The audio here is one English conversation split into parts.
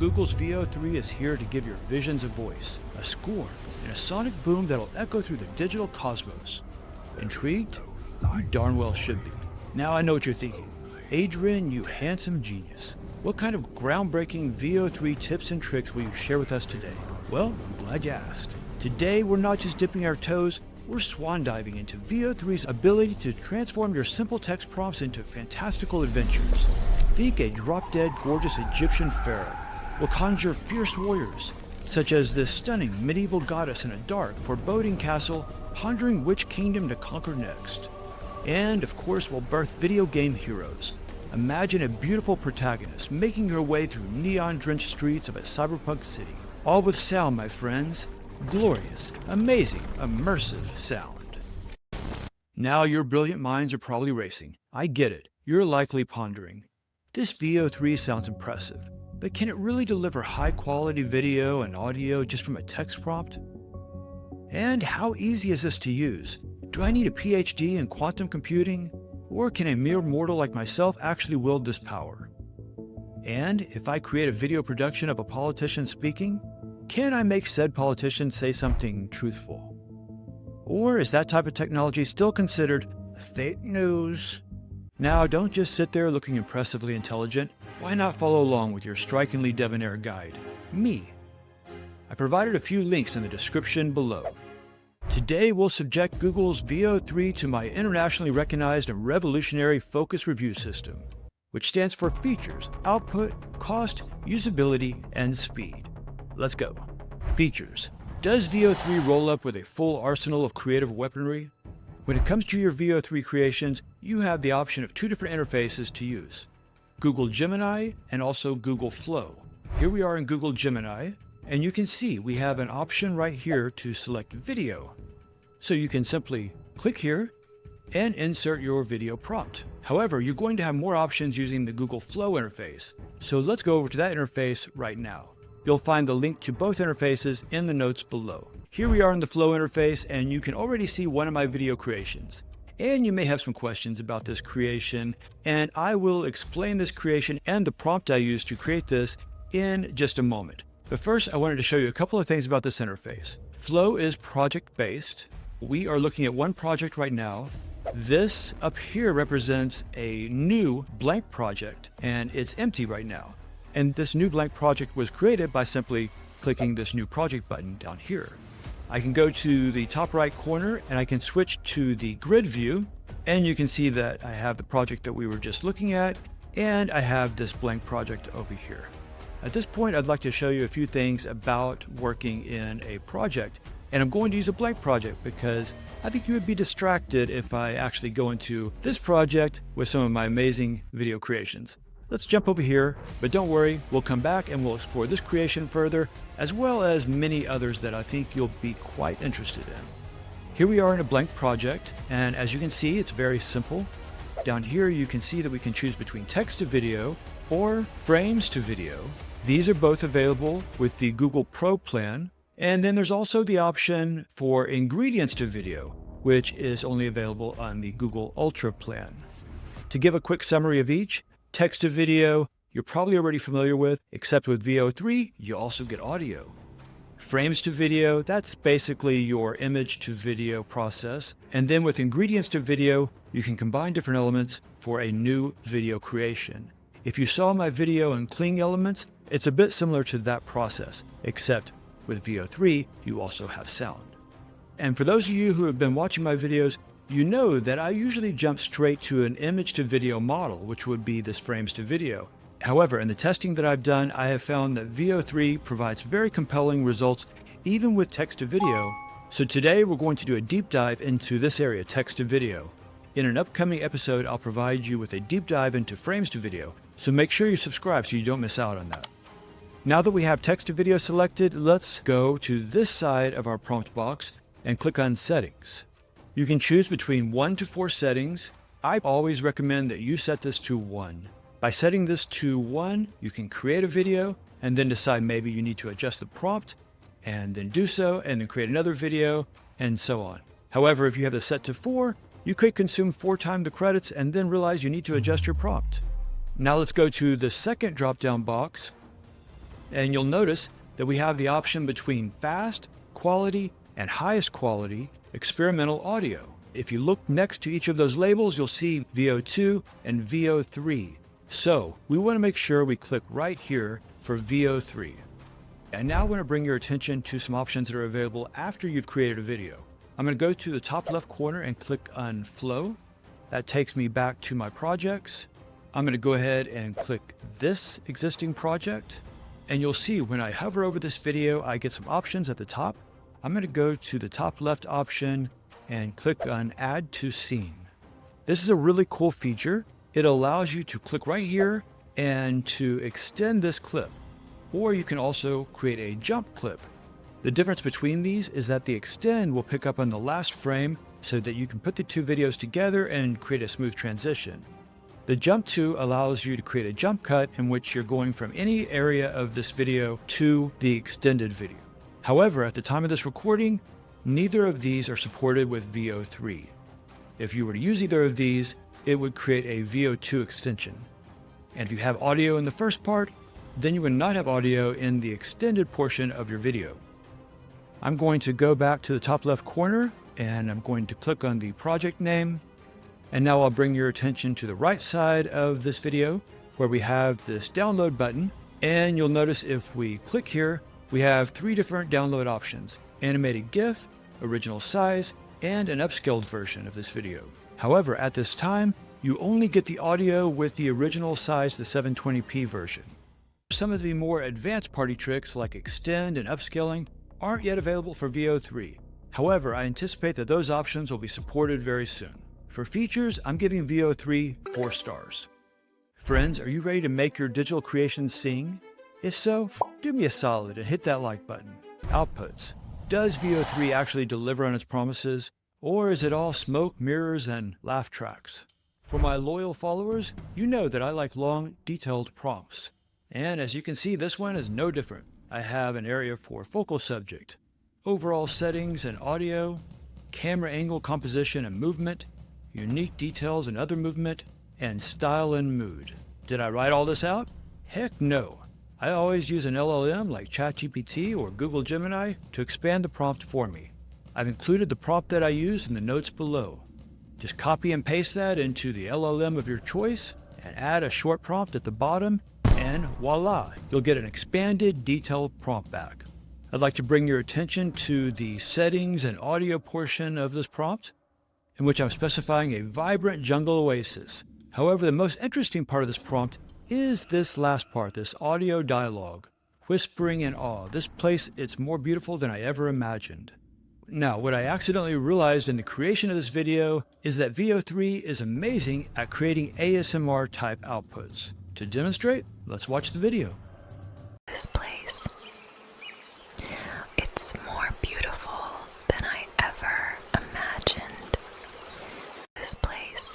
Google's Veo 3 is here to give your visions a voice, a score, and a sonic boom that'll echo through the digital cosmos. Intrigued? You darn well should be. Now I know what you're thinking. Adrian, you handsome genius. What kind of groundbreaking Veo 3 tips and tricks will you share with us today? Well, I'm glad you asked. Today, we're not just dipping our toes, we're swan diving into Veo 3's ability to transform your simple text prompts into fantastical adventures. Think a drop-dead gorgeous Egyptian pharaoh, will conjure fierce warriors, such as this stunning medieval goddess in a dark, foreboding castle, pondering which kingdom to conquer next. And, of course, we'll birth video game heroes. Imagine a beautiful protagonist making her way through neon-drenched streets of a cyberpunk city. All with sound, my friends. Glorious, amazing, immersive sound. Now your brilliant minds are probably racing. I get it. You're likely pondering. This Veo 3 sounds impressive, but can it really deliver high-quality video and audio just from a text prompt? And how easy is this to use? Do I need a PhD in quantum computing? Or can a mere mortal like myself actually wield this power? And if I create a video production of a politician speaking, can I make said politician say something truthful? Or is that type of technology still considered fake news? Now, don't just sit there looking impressively intelligent. Why not follow along with your strikingly debonair guide, me? I provided a few links in the description below. Today, we'll subject Google's Veo 3 to my internationally recognized and revolutionary focus review system, which stands for features, output, cost, usability, and speed. Let's go. Features. Does Veo 3 roll up with a full arsenal of creative weaponry? When it comes to your Veo 3 creations, you have the option of two different interfaces to use. Google Gemini and also Google Flow. Here we are in Google Gemini, and you can see we have an option right here to select video. So you can simply click here and insert your video prompt. However, you're going to have more options using the Google Flow interface. So let's go over to that interface right now. You'll find the link to both interfaces in the notes below. Here we are in the Flow interface, and you can already see one of my video creations. And you may have some questions about this creation, and I will explain this creation and the prompt I used to create this in just a moment. But first, I wanted to show you a couple of things about this interface. Flow is project-based. We are looking at one project right now. This up here represents a new blank project, and it's empty right now. And this new blank project was created by simply clicking this new project button down here. I can go to the top right corner and I can switch to the grid view, and you can see that I have the project that we were just looking at, and I have this blank project over here. At this point, I'd like to show you a few things about working in a project. And I'm going to use a blank project because I think you would be distracted if I actually go into this project with some of my amazing video creations. Let's jump over here, but don't worry, we'll come back and we'll explore this creation further, as well as many others that I think you'll be quite interested in. Here we are in a blank project, and as you can see, it's very simple. Down here, you can see that we can choose between text to video or frames to video. These are both available with the Google Pro plan. And then there's also the option for ingredients to video, which is only available on the Google Ultra plan. To give a quick summary of each, text to video, you're probably already familiar with, except with Veo 3, you also get audio. Frames to video, that's basically your image to video process. And then with ingredients to video, you can combine different elements for a new video creation. If you saw my video on Cling Elements, it's a bit similar to that process, except with Veo 3, you also have sound. And for those of you who have been watching my videos, you know that I usually jump straight to an image to video model, which would be this frames to video. However, in the testing that I've done, I have found that Veo 3 provides very compelling results even with text to video. So today we're going to do a deep dive into this area, text to video. In an upcoming episode, I'll provide you with a deep dive into frames to video. So make sure you subscribe so you don't miss out on that. Now that we have text to video selected, let's go to this side of our prompt box and click on Settings. You can choose between 1 to 4 settings. I always recommend that you set this to 1. By setting this to 1, you can create a video and then decide maybe you need to adjust the prompt and then do so and then create another video and so on. However, if you have this set to 4, you could consume 4 times the credits and then realize you need to adjust your prompt. Now let's go to the second drop-down box. And you'll notice that we have the option between fast, quality, and highest quality experimental audio. If you look next to each of those labels, you'll see VO2 and VO3. So we want to make sure we click right here for VO3. And now I want to bring your attention to some options that are available after you've created a video. I'm going to go to the top left corner and click on Flow. That takes me back to my projects. I'm going to go ahead and click this existing project. And you'll see when I hover over this video, I get some options at the top. I'm going to go to the top left option and click on Add to Scene. This is a really cool feature. It allows you to click right here and to extend this clip, or you can also create a jump clip. The difference between these is that the extend will pick up on the last frame so that you can put the two videos together and create a smooth transition. The jump to allows you to create a jump cut in which you're going from any area of this video to the extended video. However, at the time of this recording, neither of these are supported with VO3. If you were to use either of these, it would create a VO2 extension. And if you have audio in the first part, then you would not have audio in the extended portion of your video. I'm going to go back to the top left corner and I'm going to click on the project name. And now I'll bring your attention to the right side of this video where we have this download button. And you'll notice if we click here, we have 3 different download options: animated GIF, original size, and an upscaled version of this video. However, at this time, you only get the audio with the original size, the 720p version. Some of the more advanced party tricks like extend and upscaling aren't yet available for VO3. However, I anticipate that those options will be supported very soon. For features, I'm giving VO3 4 stars. Friends, are you ready to make your digital creations sing? If so, do me a solid and hit that like button. Outputs. Does VO3 actually deliver on its promises, or is it all smoke, mirrors, and laugh tracks? For my loyal followers, you know that I like long, detailed prompts. And as you can see, this one is no different. I have an area for focal subject, overall settings and audio, camera angle composition and movement, unique details and other movement, and style and mood. Did I write all this out? Heck no. I always use an LLM like ChatGPT or Google Gemini to expand the prompt for me. I've included the prompt that I used in the notes below. Just copy and paste that into the LLM of your choice and add a short prompt at the bottom, and voila, you'll get an expanded, detailed prompt back. I'd like to bring your attention to the settings and audio portion of this prompt, in which I'm specifying a vibrant jungle oasis. However, the most interesting part of this prompt is this last part, this audio dialogue, whispering in awe. This place, it's more beautiful than I ever imagined. Now, what I accidentally realized in the creation of this video is that VO3 is amazing at creating ASMR type outputs. To demonstrate, let's watch the video. This place, it's more beautiful than I ever imagined. This place,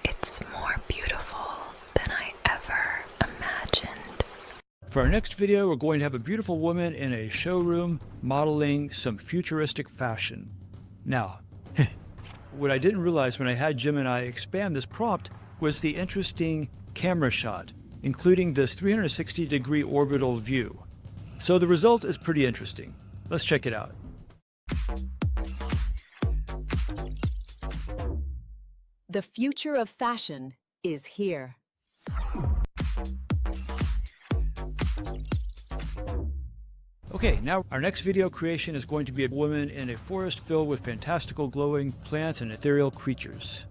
it's more beautiful than I ever imagined. For our next video, we're going to have a beautiful woman in a showroom modeling some futuristic fashion. Now, what I didn't realize when I had Gemini expand this prompt was the interesting camera shot, including this 360-degree orbital view. So the result is pretty interesting. Let's check it out. The future of fashion is here. Okay, now our next video creation is going to be a woman in a forest filled with fantastical glowing plants and ethereal creatures.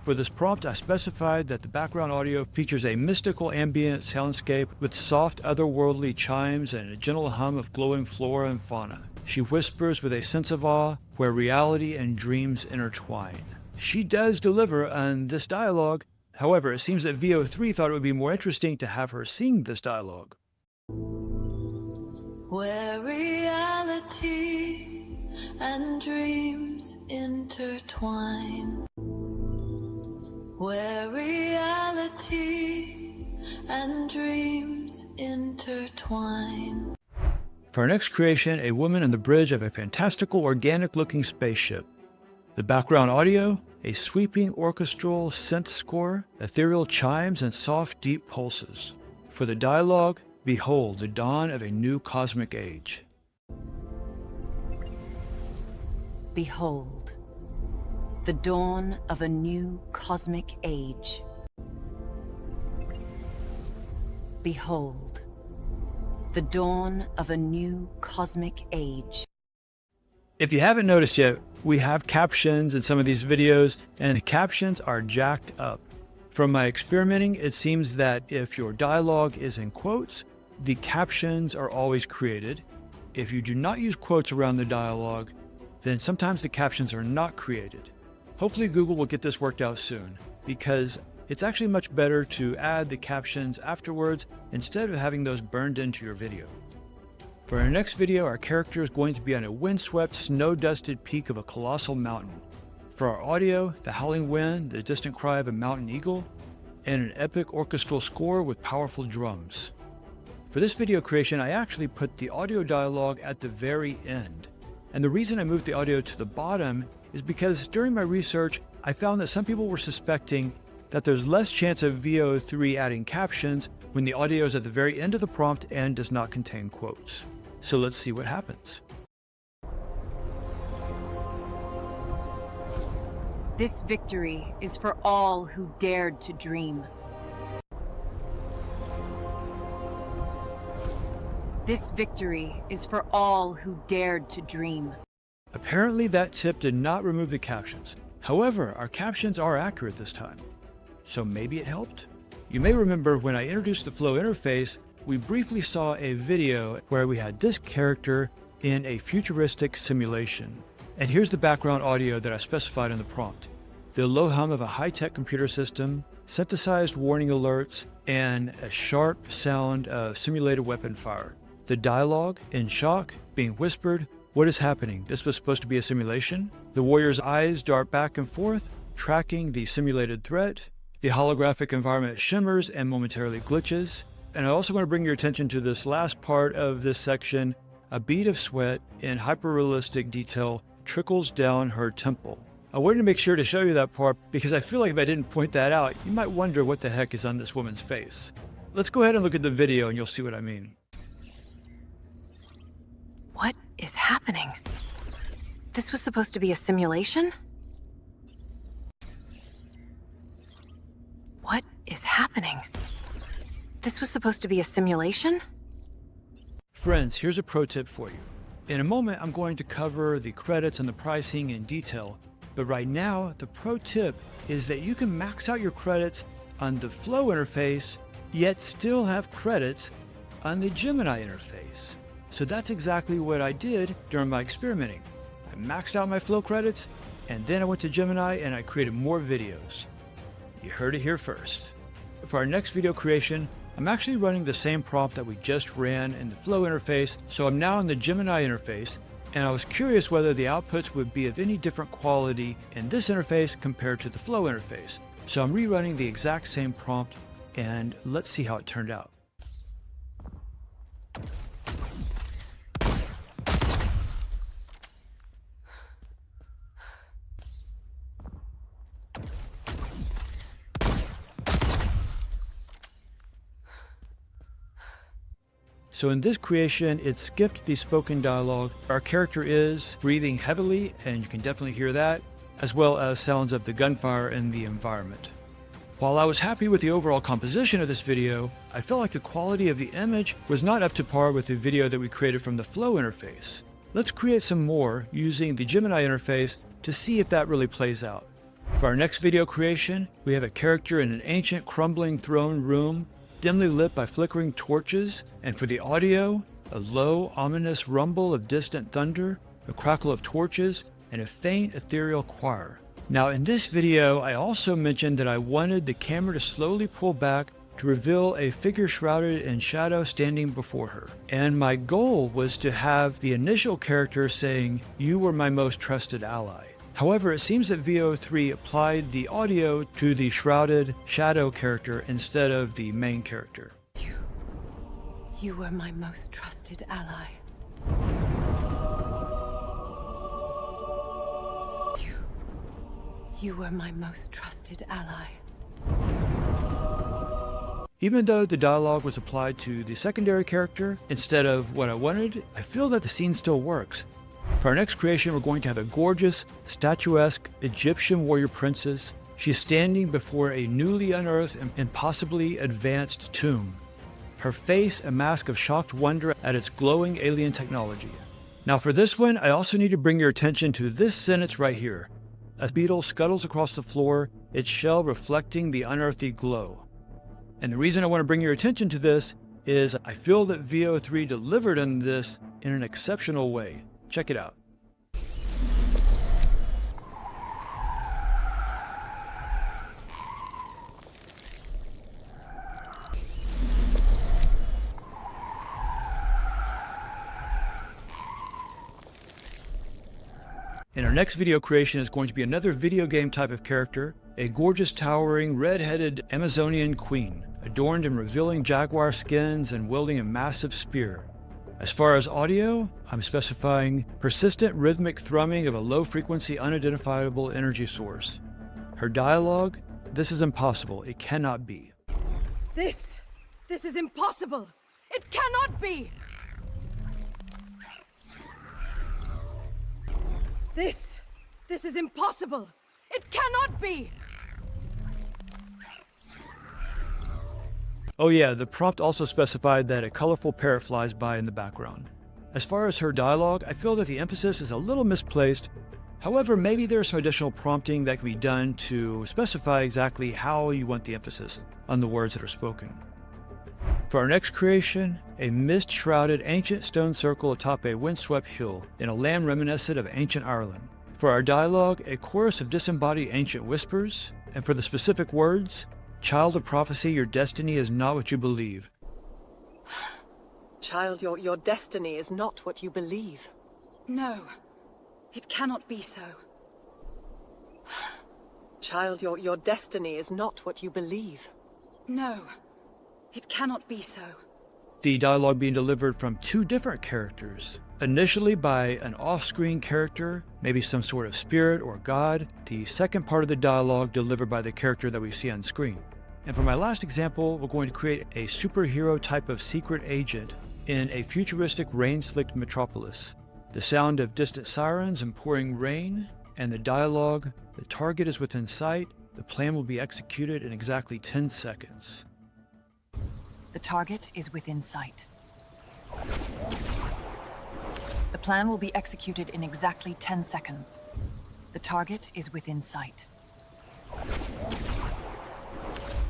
For this prompt, I specified that the background audio features a mystical ambient soundscape with soft otherworldly chimes and a gentle hum of glowing flora and fauna. She whispers with a sense of awe where reality and dreams intertwine. She does deliver on this dialogue. However, it seems that VO3 thought it would be more interesting to have her sing this dialogue. Where reality and dreams intertwine. Where reality and dreams intertwine. For our next creation, a woman on the bridge of a fantastical organic-looking spaceship. The background audio, a sweeping orchestral synth score, ethereal chimes, and soft, deep pulses. For the dialogue, Behold, the dawn of a new cosmic age. Behold, the dawn of a new cosmic age. Behold, the dawn of a new cosmic age. If you haven't noticed yet, we have captions in some of these videos, and the captions are jacked up. From my experimenting, it seems that if your dialogue is in quotes, the captions are always created. If you do not use quotes around the dialogue, then sometimes the captions are not created. Hopefully Google will get this worked out soon, because it's actually much better to add the captions afterwards instead of having those burned into your video. For our next video, our character is going to be on a windswept, snow-dusted peak of a colossal mountain. For our audio, the howling wind, the distant cry of a mountain eagle, and an epic orchestral score with powerful drums. For this video creation, I actually put the audio dialogue at the very end. And the reason I moved the audio to the bottom is because during my research, I found that some people were suspecting that there's less chance of Veo 3 adding captions when the audio is at the very end of the prompt and does not contain quotes. So let's see what happens. This victory is for all who dared to dream. This victory is for all who dared to dream. Apparently that tip did not remove the captions. However, our captions are accurate this time. So maybe it helped? You may remember when I introduced the Flow interface, we briefly saw a video where we had this character in a futuristic simulation. And here's the background audio that I specified in the prompt. The low hum of a high-tech computer system, synthesized warning alerts, and a sharp sound of simulated weapon fire. The dialogue, in shock, being whispered, "What is happening? This was supposed to be a simulation?" The warrior's eyes dart back and forth, tracking the simulated threat. The holographic environment shimmers and momentarily glitches. And I also want to bring your attention to this last part of this section. A bead of sweat in hyper-realistic detail trickles down her temple. I wanted to make sure to show you that part because I feel like if I didn't point that out, you might wonder what the heck is on this woman's face. Let's go ahead and look at the video and you'll see what I mean. What is happening? This was supposed to be a simulation? What is happening? This was supposed to be a simulation? Friends, here's a pro tip for you. In a moment, I'm going to cover the credits and the pricing in detail, but right now, the pro tip is that you can max out your credits on the Flow interface, yet still have credits on the Gemini interface. So that's exactly what I did during my experimenting. I maxed out my Flow credits, and then I went to Gemini and I created more videos. You heard it here first. For our next video creation, I'm actually running the same prompt that we just ran in the Flow interface, so I'm now in the Gemini interface, and I was curious whether the outputs would be of any different quality in this interface compared to the Flow interface. So I'm rerunning the exact same prompt, and let's see how it turned out. So in this creation, it skipped the spoken dialogue. Our character is breathing heavily, and you can definitely hear that, as well as sounds of the gunfire in the environment. While I was happy with the overall composition of this video, I felt like the quality of the image was not up to par with the video that we created from the Flow interface. Let's create some more using the Gemini interface to see if that really plays out. For our next video creation, we have a character in an ancient crumbling throne room, dimly lit by flickering torches, and for the audio, a low, ominous rumble of distant thunder, a crackle of torches, and a faint, ethereal choir. Now in this video, I also mentioned that I wanted the camera to slowly pull back to reveal a figure shrouded in shadow standing before her. And my goal was to have the initial character saying, "You were my most trusted ally." However, it seems that Veo 3 applied the audio to the shrouded shadow character instead of the main character. You were my most trusted ally. You were my most trusted ally. Even though the dialogue was applied to the secondary character instead of what I wanted, I feel that the scene still works. For our next creation, we're going to have a gorgeous, statuesque Egyptian warrior princess. She's standing before a newly unearthed and possibly advanced tomb. Her face a mask of shocked wonder at its glowing alien technology. Now for this one, I also need to bring your attention to this sentence right here. A beetle scuttles across the floor, its shell reflecting the unearthly glow. And the reason I want to bring your attention to this is I feel that Veo 3 delivered on this in an exceptional way. Check it out. And our next video creation is going to be another video game type of character, a gorgeous, towering, red-headed Amazonian queen, adorned in revealing jaguar skins and wielding a massive spear. As far as audio, I'm specifying persistent rhythmic thrumming of a low-frequency, unidentifiable energy source. Her dialogue, this is impossible, it cannot be. This is impossible! It cannot be! This is impossible! It cannot be! Oh yeah, the prompt also specified that a colorful parrot flies by in the background. As far as her dialogue, I feel that the emphasis is a little misplaced. However, maybe there's some additional prompting that can be done to specify exactly how you want the emphasis on the words that are spoken. For our next creation, a mist-shrouded ancient stone circle atop a windswept hill in a land reminiscent of ancient Ireland. For our dialogue, a chorus of disembodied ancient whispers, and for the specific words, child of prophecy, your destiny is not what you believe. Child, your destiny is not what you believe. No, it cannot be so. Child, your destiny is not what you believe. No, it cannot be so. The dialogue being delivered from two different characters. Initially by an off-screen character, maybe some sort of spirit or god. The second part of the dialogue delivered by the character that we see on screen. And for my last example, we're going to create a superhero type of secret agent in a futuristic rain-slicked metropolis. The sound of distant sirens and pouring rain, and the dialogue, the target is within sight, the plan will be executed in exactly 10 seconds. The target is within sight. The plan will be executed in exactly 10 seconds. The target is within sight.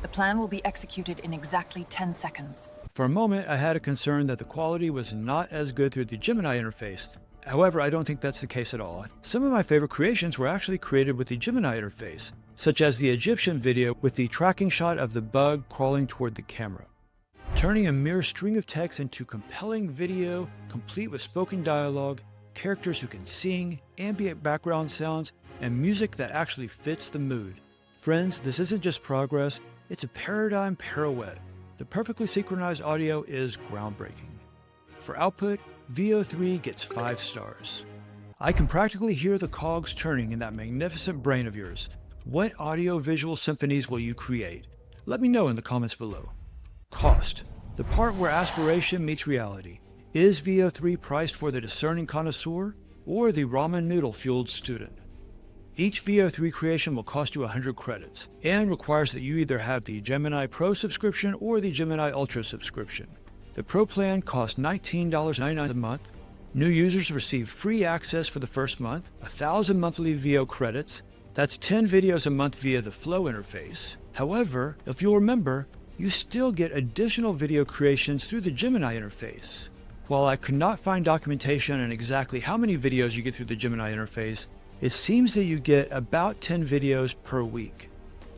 The plan will be executed in exactly 10 seconds. For a moment, I had a concern that the quality was not as good through the Gemini interface. However, I don't think that's the case at all. Some of my favorite creations were actually created with the Gemini interface, such as the Egyptian video with the tracking shot of the bug crawling toward the camera. Turning a mere string of text into compelling video, complete with spoken dialogue, characters who can sing, ambient background sounds, and music that actually fits the mood. Friends, this isn't just progress, it's a paradigm pirouette. The perfectly synchronized audio is groundbreaking. For output, Veo 3 gets 5 stars. I can practically hear the cogs turning in that magnificent brain of yours. What audio-visual symphonies will you create? Let me know in the comments below. Cost. The part where aspiration meets reality. Is Veo 3 priced for the discerning connoisseur or the ramen noodle-fueled student? Each Veo 3 creation will cost you 100 credits and requires that you either have the Gemini Pro subscription or the Gemini Ultra subscription. The Pro plan costs $19.99 a month. New users receive free access for the first month, 1,000 monthly Veo credits. That's 10 videos a month via the Flow interface. However, if you'll remember, you still get additional video creations through the Gemini interface. While I could not find documentation on exactly how many videos you get through the Gemini interface, it seems that you get about 10 videos per week,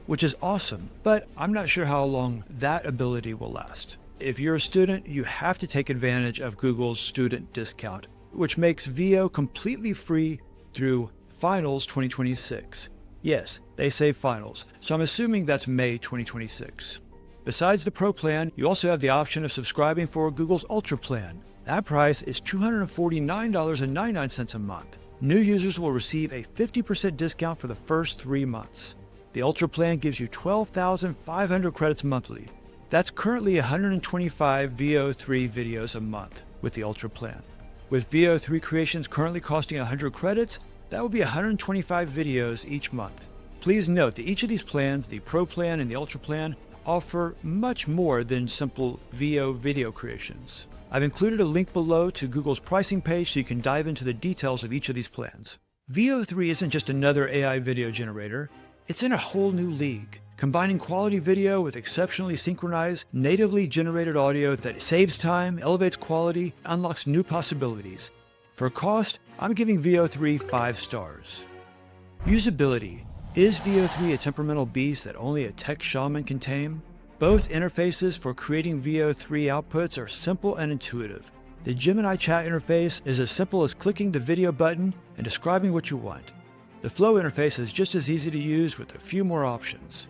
which is awesome, but I'm not sure how long that ability will last. If you're a student, you have to take advantage of Google's student discount, which makes Veo completely free through Finals 2026. Yes, they say Finals, so I'm assuming that's May 2026. Besides the Pro plan, you also have the option of subscribing for Google's Ultra plan. That price is $249.99 a month. New users will receive a 50% discount for the first 3 months. The Ultra plan gives you 12,500 credits monthly. That's currently 125 VO3 videos a month with the Ultra plan. With VO3 creations currently costing 100 credits, that would be 125 videos each month. Please note that each of these plans, the Pro plan and the Ultra plan, offer much more than simple VO video creations. I've included a link below to Google's pricing page so you can dive into the details of each of these plans. VO3 isn't just another AI video generator, it's in a whole new league, combining quality video with exceptionally synchronized, natively generated audio that saves time, elevates quality, unlocks new possibilities. For cost, I'm giving VO3 5 stars. Usability. Is VO3 a temperamental beast that only a tech shaman can tame? Both interfaces for creating VO3 outputs are simple and intuitive. The Gemini chat interface is as simple as clicking the video button and describing what you want. The Flow interface is just as easy to use with a few more options.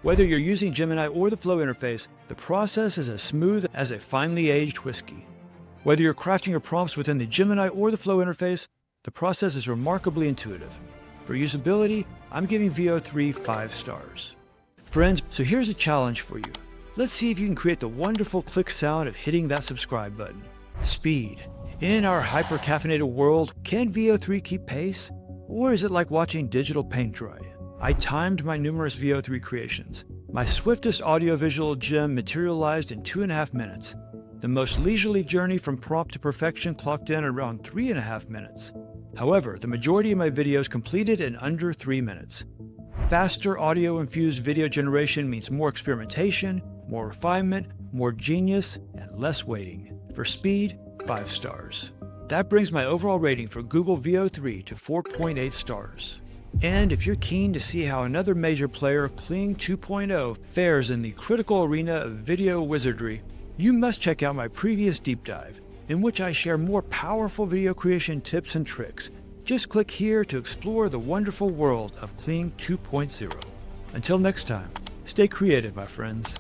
Whether you're using Gemini or the Flow interface, the process is as smooth as a finely aged whiskey. Whether you're crafting your prompts within the Gemini or the Flow interface, the process is remarkably intuitive. For usability, I'm giving VO3 5 stars. Friends, so here's a challenge for you. Let's see if you can create the wonderful click sound of hitting that subscribe button. Speed. In our hyper-caffeinated world, can VO3 keep pace? Or is it like watching digital paint dry? I timed my numerous VO3 creations. My swiftest audiovisual gem materialized in 2.5 minutes. The most leisurely journey from prompt to perfection clocked in around 3.5 minutes. However, the majority of my videos completed in under 3 minutes. Faster audio-infused video generation means more experimentation, more refinement, more genius, and less waiting. For speed, 5 stars. That brings my overall rating for Google Veo 3 to 4.8 stars. And if you're keen to see how another major player, Kling 2.0, fares in the critical arena of video wizardry, you must check out my previous deep dive, in which I share more powerful video creation tips and tricks. Just click here to explore the wonderful world of Kling 2.0. Until next time, stay creative, my friends.